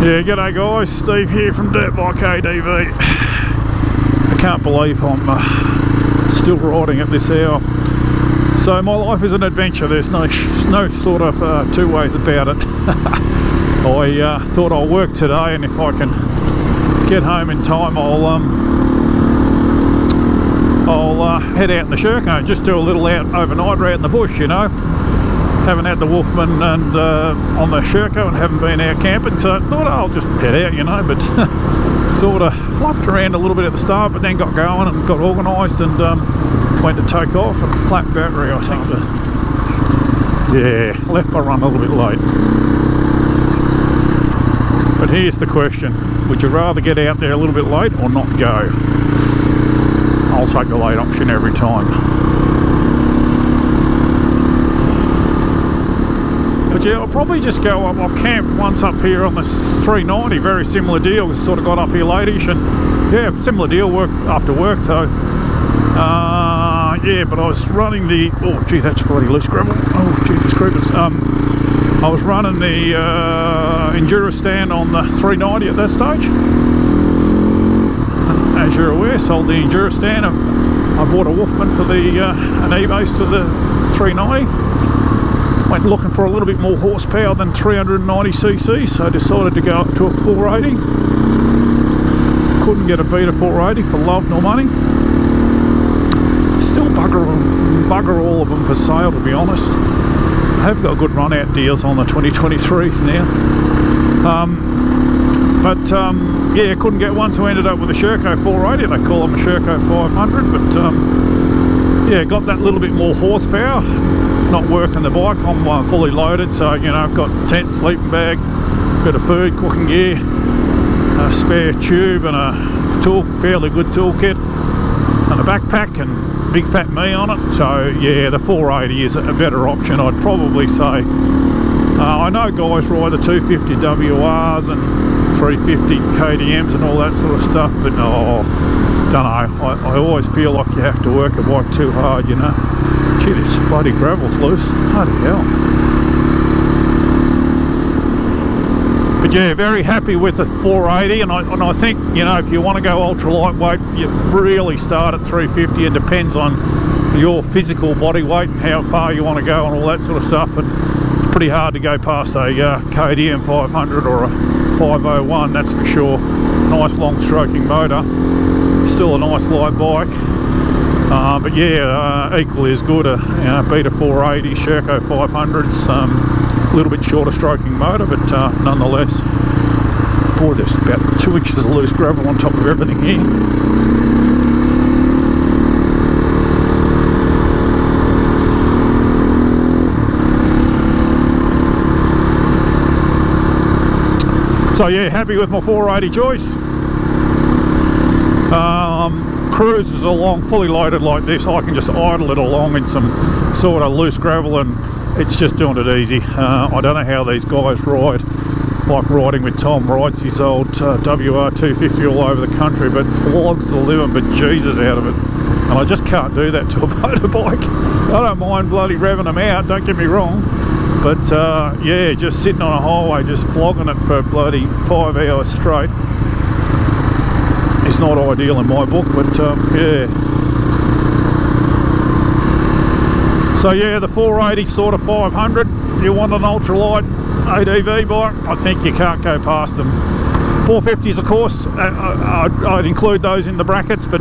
Yeah, g'day guys, Steve here from Dirtbike ADV. I can't believe I'm still riding at this hour. So my life is an adventure, there's no sort of two ways about it. I thought I'll work today, and if I can get home in time I'll head out in the Sherco and just do a little out overnight right in the bush, you know. Haven't had the Wolfman and on the Sherco and haven't been out camping, so I thought I'll just head out, you know, but sort of fluffed around a little bit at the start, but then got going and got organised and went to take off, and flat battery I think. Yeah, left my run a little bit late. But here's the question, would you rather get out there a little bit late or not go? I'll take the late option every time. But yeah, I'll probably just go up. I've camped once up here on this 390, very similar deal. We sort of got up here late-ish, and yeah, similar deal, work after work. So yeah, but I was running the, oh gee, that's bloody loose gravel. Oh jeepers creepers. I was running the Enduro stand on the 390 at that stage. As you're aware, sold the Enduro stand. I bought a Wolfman for the an E-base for the 390. Went looking for a little bit more horsepower than 390cc, so I decided to go up to a 480. Couldn't get a beat of 480 for love nor money. Still bugger all of them for sale, to be honest. I have got good run out deals on the 2023s now. Yeah, couldn't get one, so I ended up with a Sherco 480. They call them a Sherco 500, but yeah, got that little bit more horsepower. Not working the bike, I'm fully loaded, so you know, I've got tent, sleeping bag, bit of food, cooking gear, a spare tube and a fairly good toolkit, and a backpack and big fat me on it. So yeah, the 480 is a better option, I'd probably say. I know guys ride the 250 WRs and 350 KDMs and all that sort of stuff, but oh, don't know, I always feel like you have to work a bike too hard, you know. Gee, this bloody gravel's loose. Bloody hell. But yeah, very happy with the 480, and I think, you know, if you want to go ultra lightweight, you really start at 350. It depends on your physical body weight and how far you want to go and all that sort of stuff. And it's pretty hard to go past a KDM 500 or a 501, that's for sure. Nice long stroking motor. Still a nice light bike. But yeah, equally as good, you know, Beta 480, Sherco 500s, a little bit shorter stroking motor, but nonetheless. Boy, there's about 2 inches of loose gravel on top of everything here. So yeah, happy with my 480 choice. Cruises along fully loaded like this, I can just idle it along in some sort of loose gravel, and it's just doing it easy. I don't know how these guys ride, like riding with Tom rides his old WR250 all over the country, but flogs the living bejesus out of it, and I just can't do that to a motorbike. I don't mind bloody revving them out, don't get me wrong, but yeah, just sitting on a highway just flogging it for bloody 5 hours straight. It's not ideal in my book, but yeah. So yeah, the 480 sort of 500, you want an ultralight ADV bike, I think you can't go past them. 450s of course, I'd include those in the brackets, but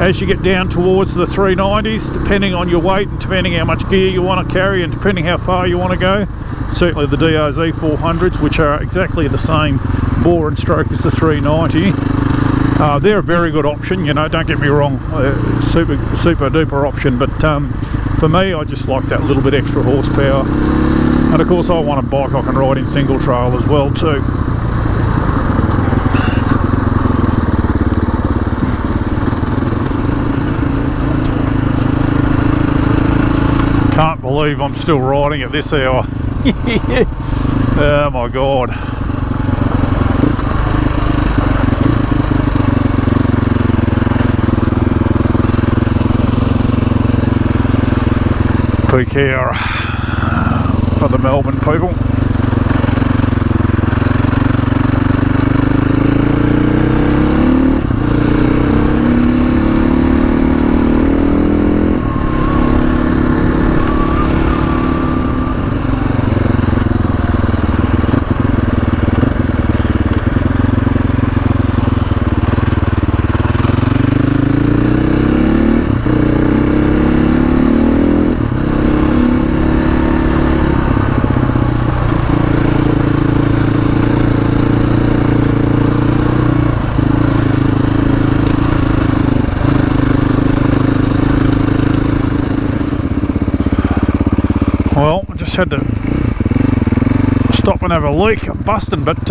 as you get down towards the 390s, depending on your weight and depending how much gear you want to carry and depending how far you want to go, certainly the DRZ 400s, which are exactly the same bore and stroke as the 390, they're a very good option, you know, don't get me wrong, super duper option, but for me I just like that little bit extra horsepower, and of course I want a bike I can ride in single trail as well too. Can't believe I'm still riding at this hour. Oh my god. Peak hour for the Melbourne people. had to stop and have a leak. I'm busting, but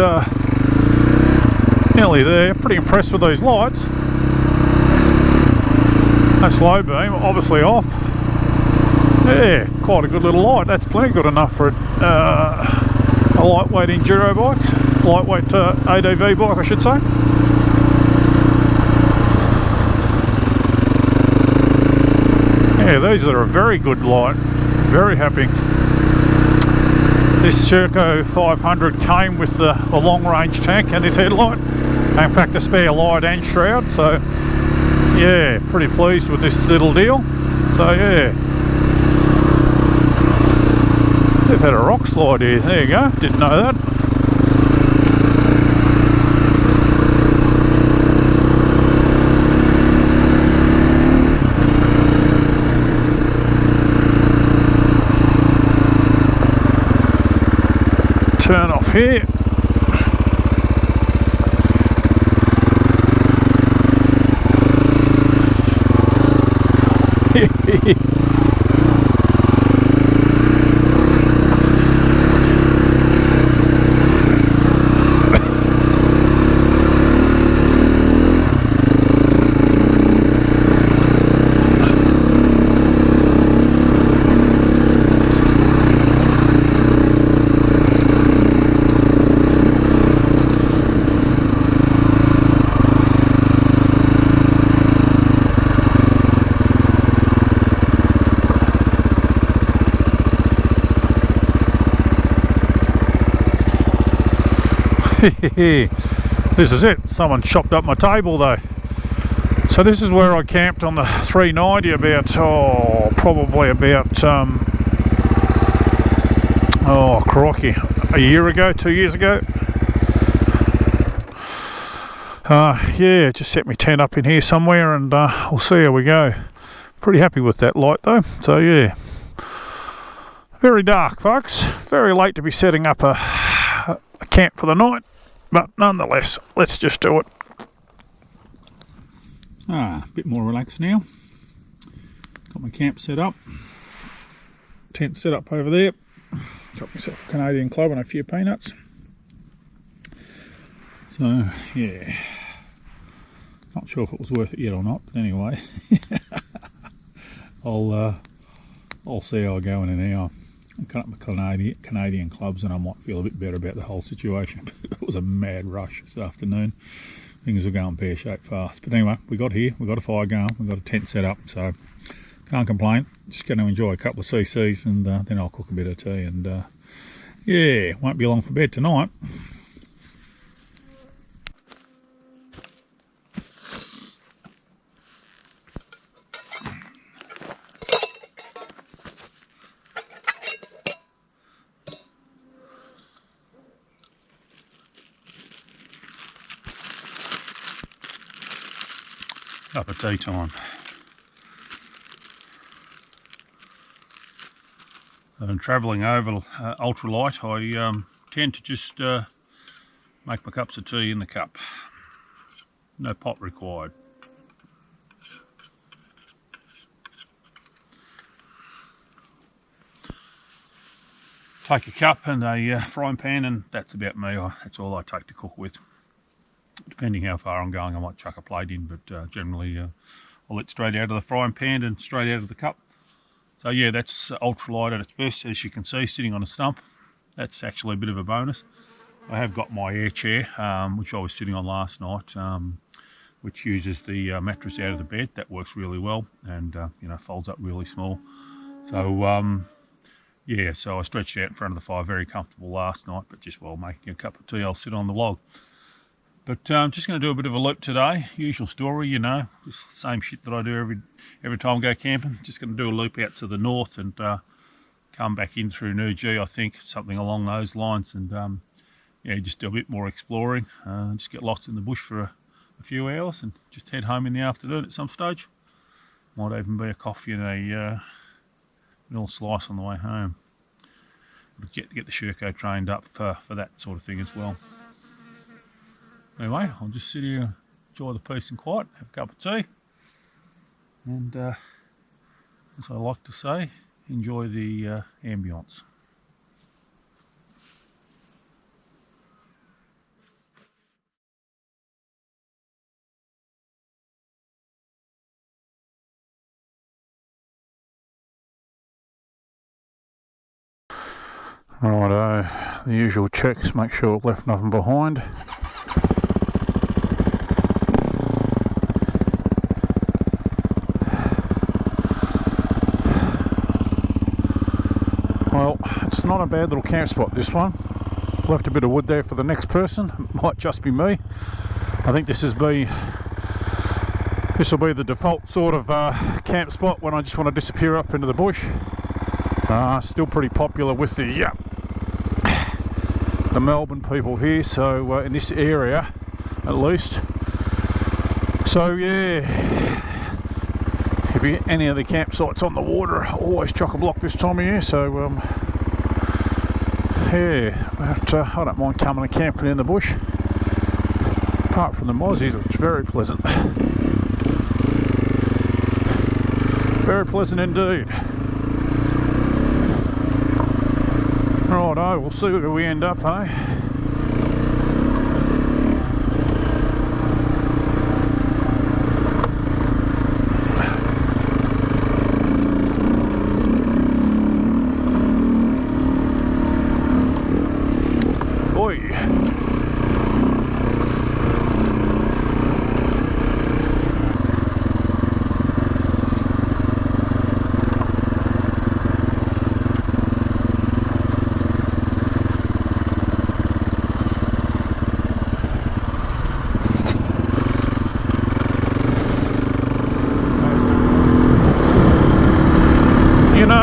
nearly there. Pretty impressed with these lights. No slow beam, obviously off. Yeah, quite a good little light. That's plenty good enough for a lightweight enduro bike, lightweight ADV bike, I should say. Yeah, these are a very good light. Very happy. This Sherco 500 came with the long range tank and this headlight. In fact, a spare light and shroud. So yeah, pretty pleased with this little deal. So yeah. They've had a rock slide here. There you go. Didn't know that. Turn off here. This is it. Someone chopped up my table though. So this is where I camped on the 390 about, probably about, oh crikey, a year ago, 2 years ago. Yeah, just set my tent up in here somewhere and we'll see how we go. Pretty happy with that light though. So yeah, very dark folks. Very late to be setting up a camp for the night, but nonetheless, let's just do it. A bit more relaxed now. Got my camp set up, tent set up over there. Got myself a Canadian club and a few peanuts. So yeah, not sure if it was worth it yet or not, but anyway, I'll see how I go in an hour. I cut up my Canadian clubs and I might feel a bit better about the whole situation. It was a mad rush this afternoon. Things were going pear-shaped fast. But anyway, we got here, we got a fire going, we got a tent set up, so can't complain. Just going to enjoy a couple of CCs and then I'll cook a bit of tea and yeah, won't be long for bed tonight. Up at tea time. I'm travelling over ultralight. I tend to just make my cups of tea in the cup. No pot required. Take a cup and a frying pan and that's about me. That's all I take to cook with. Depending how far I'm going, I might chuck a plate in, but generally I'll let straight out of the frying pan and straight out of the cup. So yeah, that's ultralight at its best, as you can see, sitting on a stump. That's actually a bit of a bonus. I have got my air chair, which I was sitting on last night, which uses the mattress out of the bed. That works really well and you know, folds up really small. So yeah, so I stretched out in front of the fire, very comfortable last night, but just while making a cup of tea, I'll sit on the log. But I'm just going to do a bit of a loop today. Usual story, you know, just the same shit that I do every time I go camping. Just going to do a loop out to the north and come back in through Noojee, I think, something along those lines. And yeah, just do a bit more exploring. Just get lost in the bush for a few hours and just head home in the afternoon at some stage. Might even be a coffee and a little slice on the way home. Get the Sherco trained up for that sort of thing as well. Anyway, I'll just sit here, enjoy the peace and quiet, have a cup of tea, and as I like to say, enjoy the ambience. Righto, the usual checks, make sure I've left nothing behind. Well, it's not a bad little camp spot, this one. Left a bit of wood there for the next person. It might just be me. I think this will be the default sort of camp spot when I just want to disappear up into the bush. Still pretty popular with the Melbourne people here, so in this area at least. So yeah, if you any of the campsites on the water, always chock-a-block this time of year. So yeah, but I don't mind coming and camping in the bush. Apart from the mozzies, it's very pleasant. Very pleasant indeed. Righto, we'll see where we end up, eh?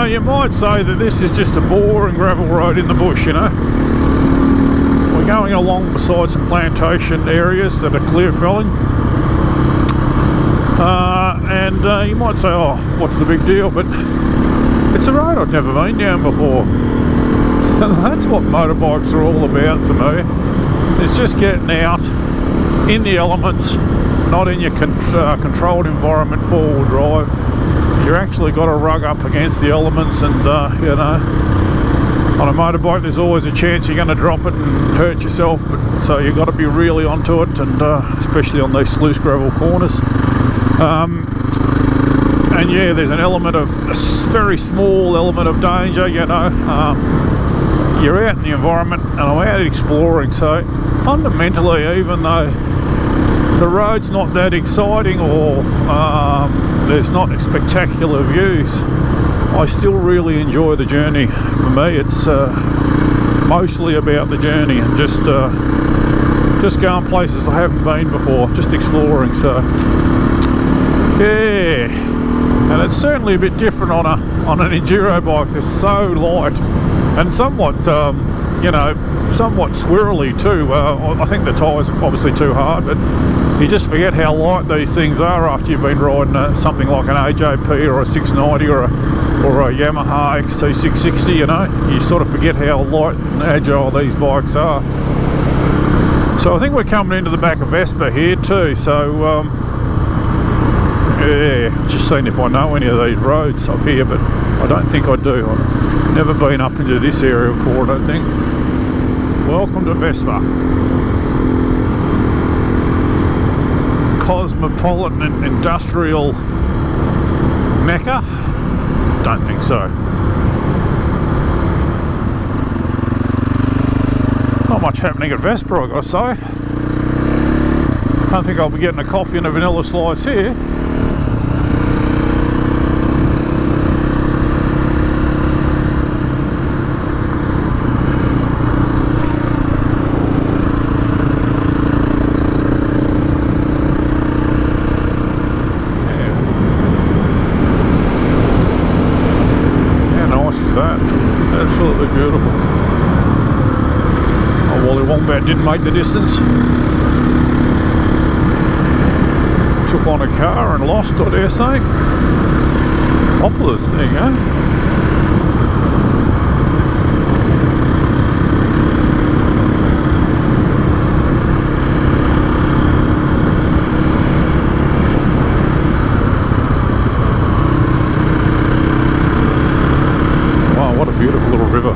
You might say that this is just a boring gravel road in the bush, you know. We're going along beside some plantation areas that are clear felling. And you might say, oh, what's the big deal? But it's a road I've never been down before. And that's what motorbikes are all about to me. It's just getting out in the elements, not in your controlled environment, four-wheel drive. You actually got to rug up against the elements, and you know, on a motorbike there's always a chance you're going to drop it and hurt yourself, but so you've got to be really onto it, and especially on these loose gravel corners. And yeah, there's an element of a very small element of danger, you know. You're out in the environment and I'm out exploring, so fundamentally, even though the road's not that exciting or there's not spectacular views, I still really enjoy the journey. For me, it's mostly about the journey and just going places I haven't been before, just exploring. So yeah, and it's certainly a bit different on an enduro bike. It's so light and somewhat you know, somewhat squirrely too. I think the tyres are obviously too hard, but you just forget how light these things are after you've been riding something like an AJP or a 690 or a Yamaha XT660, you know. You sort of forget how light and agile these bikes are. So I think we're coming into the back of Vespa here too, so yeah, just seeing if I know any of these roads up here, but I don't think I do. I've never been up into this area before, I don't think. Welcome to Vespa. Cosmopolitan and industrial mecca? Don't think so. Not much happening at Vespa, I've got to say. Don't think I'll be getting a coffee and a vanilla slice here. Absolutely beautiful. Oh, Wally Wombat didn't make the distance. Took on a car and lost, I dare say. Poplars, there you go. What a beautiful little river.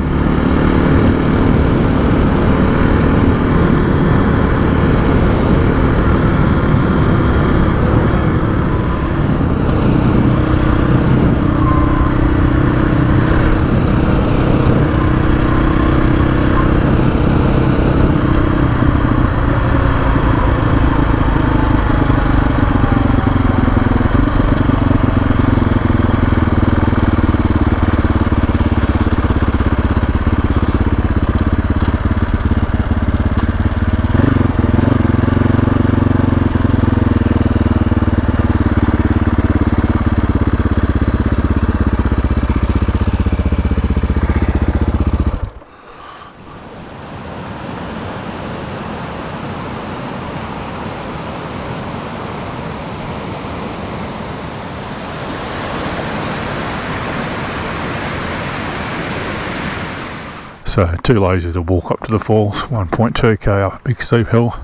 So too lazy to walk up to the falls. 1.2k up a big steep hill.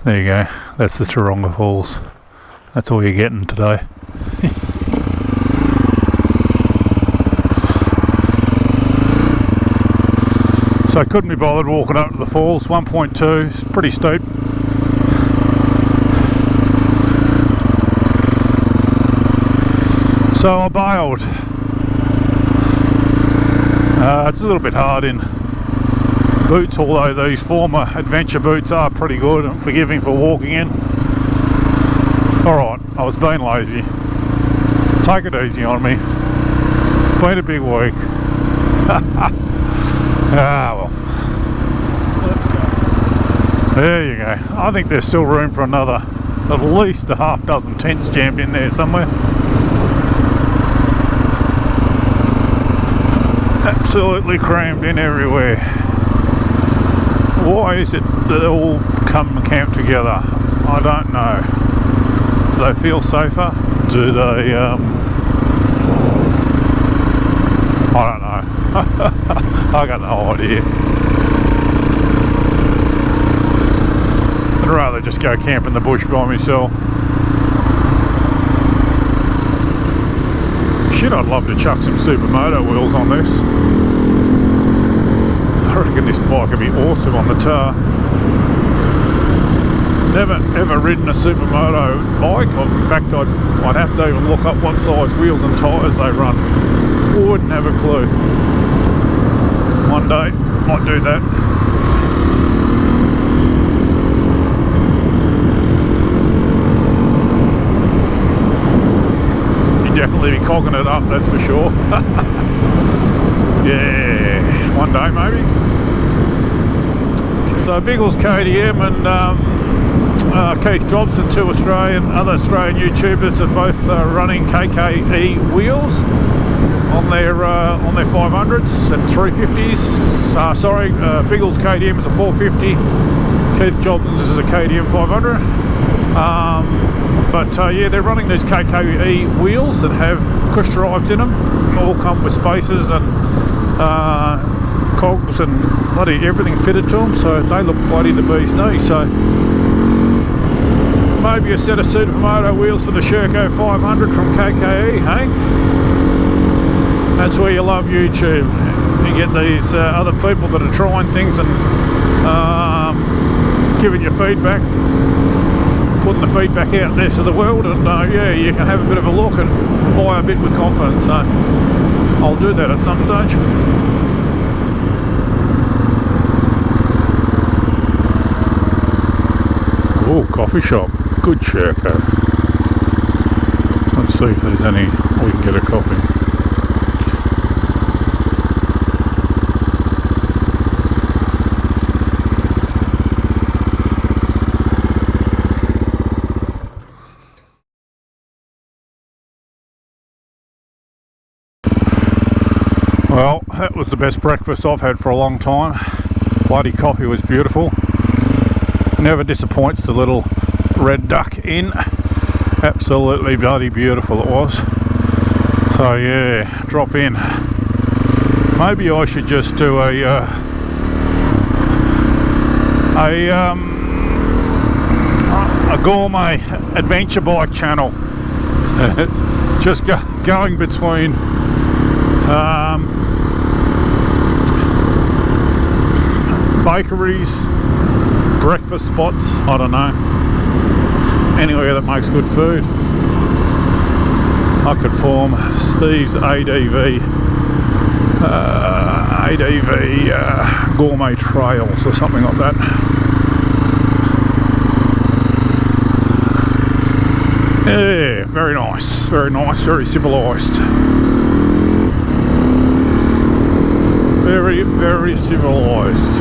There you go, that's the Taronga Falls. That's all you're getting today. So I couldn't be bothered walking up to the falls. 1.2, it's pretty steep. So I bailed. It's a little bit hard in boots, although these former adventure boots are pretty good and forgiving for walking in. Alright, I was being lazy. Take it easy on me. It's been a big week. Well. Let's go. There you go. I think there's still room for another, at least a half dozen tents jammed in there somewhere. Absolutely crammed in everywhere. Why is it that they all come and camp together? I don't know. Do they feel safer? Do they, I don't know. I got no idea. I'd rather just go camp in the bush by myself. Shit, I'd love to chuck some supermoto wheels on this. I reckon this bike would be awesome on the tar. Never ever ridden a supermoto bike. In fact, I'd have to even look up what size wheels and tyres they run. Wouldn't have a clue. One day, might do that. You'd definitely be cogging it up, that's for sure. Yeah, one day maybe. So Biggles KTM and Keith Jobson, two other Australian YouTubers, are both running KKE wheels on their 500s and 350s. Biggles KTM is a 450. Keith Jobson's is a KTM 500. Yeah, they're running these KKE wheels that have cush drives in them. All come with spacers and cogs and bloody everything fitted to them, so they look bloody the bee's knees. So maybe a set of supermoto wheels for the Sherco 500 from KKE, hey? That's where you love YouTube. You get these other people that are trying things and giving you feedback, putting the feedback out there to the world, and yeah, you can have a bit of a look and buy a bit with confidence. So I'll do that at some stage. Oh, coffee shop. Good Sherco. Let's see if there's any, we can get a coffee. Well, that was the best breakfast I've had for a long time. Bloody coffee was beautiful. Never disappoints, the little Red Duck Inn. Absolutely bloody beautiful it was. So yeah, drop in. Maybe I should just do a gourmet adventure bike channel. Just going between bakeries, breakfast spots, I don't know, anywhere that makes good food. I could form Steve's ADV gourmet trails or something like that. Yeah, very nice, very civilised. Very, very civilised.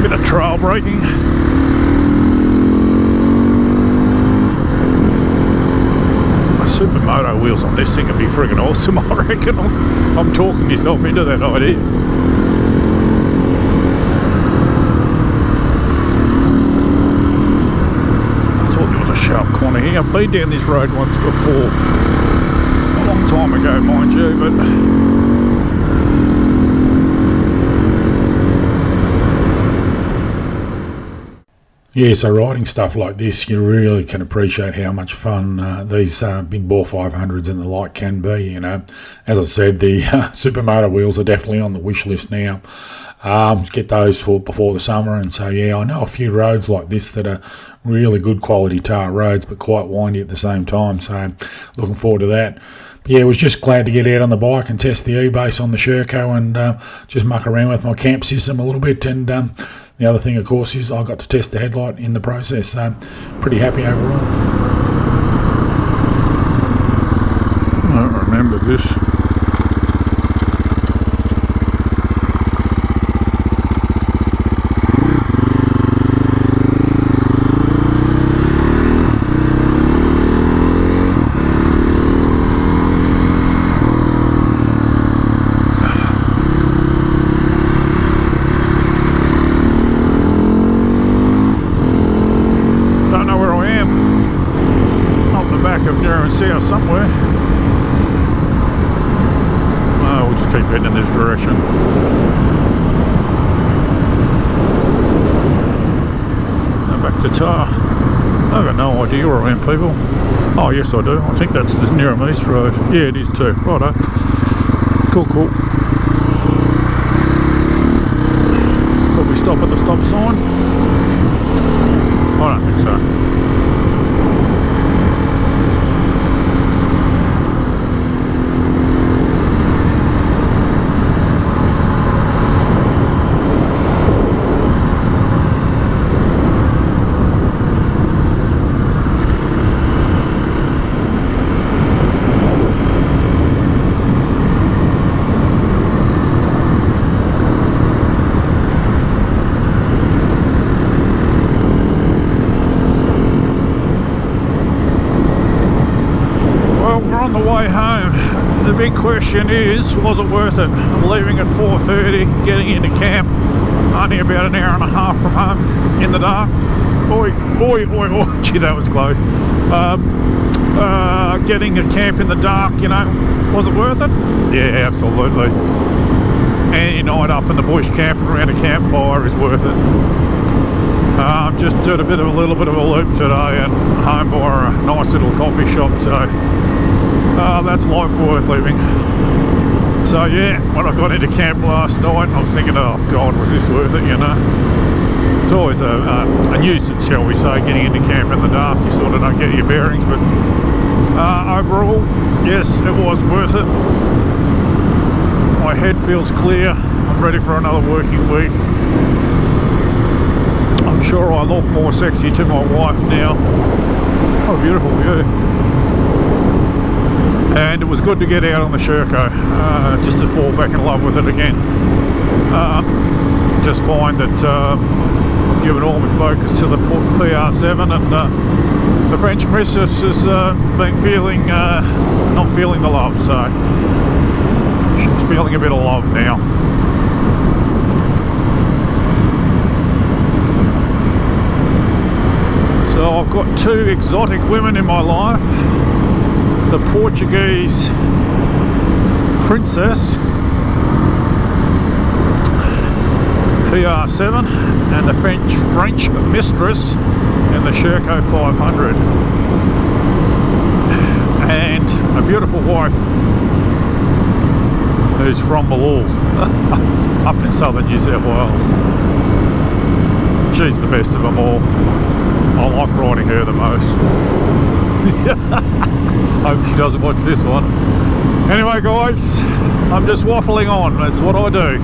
Bit of trail braking. supermoto wheels on this thing would be friggin' awesome. I reckon I'm talking myself into that idea. I thought there was a sharp corner here. I've been down this road once before, a long time ago mind you, but yeah, so riding stuff like this, you really can appreciate how much fun these big bore 500s and the like can be, you know. As I said, the supermoto wheels are definitely on the wish list now. Get those for before the summer, and so yeah, I know a few roads like this that are really good quality tar roads, but quite windy at the same time, so looking forward to that. But yeah, I was just glad to get out on the bike and test the E-base on the Sherco and just muck around with my camp system a little bit, and the other thing, of course, is I got to test the headlight in the process, so pretty happy overall. I don't remember this. South somewhere. We'll just keep heading in this direction. Now back to tar. I've got no idea where I am, people. Oh yes I do. I think that's the Neerim East Road. Yeah, it is too. Righto. Cool. Probably stop at the stop sign. I don't think so. On the way home, the big question is, was it worth it? Leaving at 4:30, getting into camp, only about an hour and a half from home in the dark. Oi, gee, that was close. Getting to camp in the dark, you know, was it worth it? Yeah, absolutely. Any night up in the bush camping around a campfire is worth it. Just did a little bit of a loop today and home by a nice little coffee shop, so that's life worth living. So yeah, when I got into camp last night, I was thinking, oh God, was this worth it, you know? It's always a nuisance, shall we say, getting into camp in the dark. You sort of don't get your bearings, but overall, yes, it was worth it. My head feels clear. I'm ready for another working week. I'm sure I look more sexy to my wife now. What a beautiful view. And it was good to get out on the Sherco, just to fall back in love with it again. Just find that giving all my focus to the PR7, and the French mistress has been feeling, not feeling the love, so she's feeling a bit of love now. So I've got two exotic women in my life. The Portuguese princess PR7 and the French mistress in the Sherco 500, and a beautiful wife who's from Malul up in southern New South Wales. She's the best of them all. I like riding her the most. Hope she doesn't watch this one. Anyway guys, I'm just waffling on. That's what I do.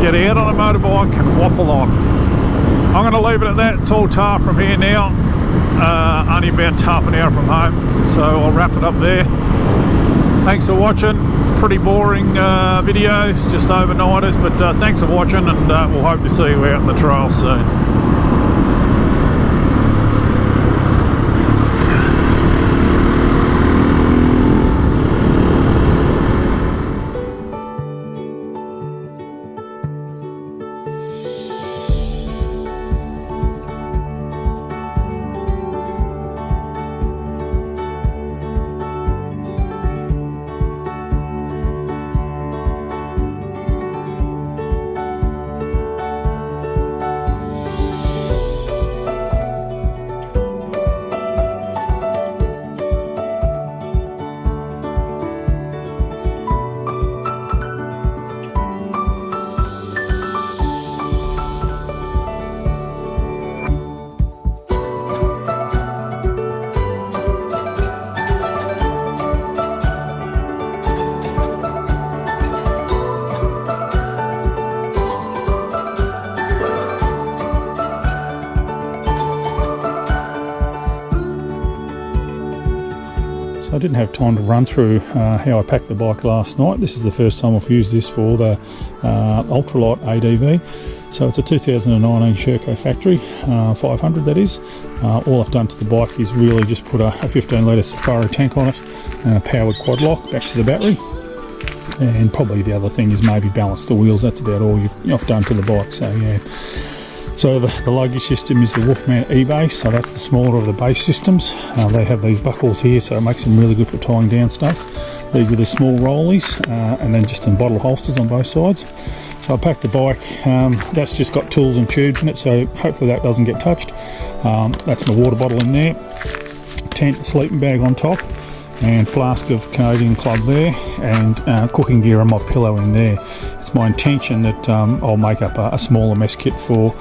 Get out on a motorbike and waffle on. I'm going to leave it at that. It's all tar from here now. Only about half an hour from home, so I'll wrap it up there. Thanks for watching. Pretty boring videos, just overnighters, but thanks for watching, and we'll hope to see you out in the trail soon. I didn't have time to run through how I packed the bike last night. This is the first time I've used this for the Ultralight ADV. So it's a 2019 Sherco factory, 500 that is. All I've done to the bike is really just put a 15 litre Safari tank on it and a powered quad lock back to the battery. And probably the other thing is maybe balance the wheels. That's about all I've done to the bike. So yeah. So the luggage system is the Wolfman E-base, so that's the smaller of the base systems. They have these buckles here, so it makes them really good for tying down stuff. These are the small rollies, and then just some bottle holsters on both sides. So I packed the bike, that's just got tools and tubes in it, so hopefully that doesn't get touched. That's my water bottle in there, tent, sleeping bag on top, and flask of Canadian Club there, and cooking gear and my pillow in there. It's my intention that I'll make up a smaller mess kit for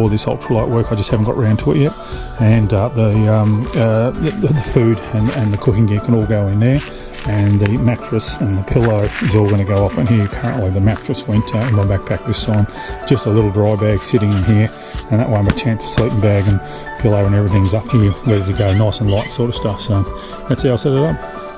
this ultralight work. I just haven't got around to it yet, and the food and the cooking gear can all go in there, and the mattress and the pillow is all going to go up in here. Currently the mattress went in my backpack this time, just a little dry bag sitting in here, and that way my tent, sleeping bag and pillow and everything's up here ready to go, nice and light sort of stuff. So that's how I set it up.